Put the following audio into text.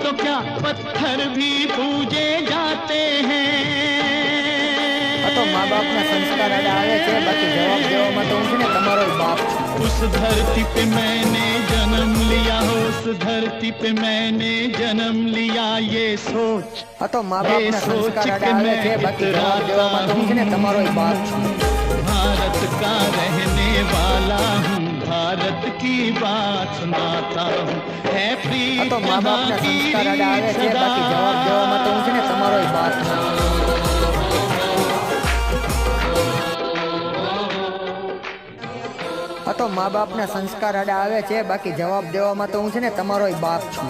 तो क्या पत्थर भी पूजे जाते हैं। तो माँ बाप ना संस्कार आड़े आवे छे, बाकी जवाब देवामां तो હું છે ને તમારો બાપ છું। उस धरती पे मैंने जन्म लिया हो, उस धरती पे मैंने जन्म लिया, ये सोच तो माँ बाप ना संस्कार आड़े आवे छे, बाकी जवाब देवामां तो હું છે ને તમારો બાપ છું। भारत का रहने वाला हूँ, भारत की बात सुनाता हूँ, है प्रीत तो माँ बाप ना संस्कार आड़े आवे छे, बाकी जवाब देवामां तो હું છે ને તમારો બાપ છું। तो माँ बाप ना संस्कार आड़े आवे छे, बाकी जवाब देवामां तो હું છે ને તમારો બાપ છું।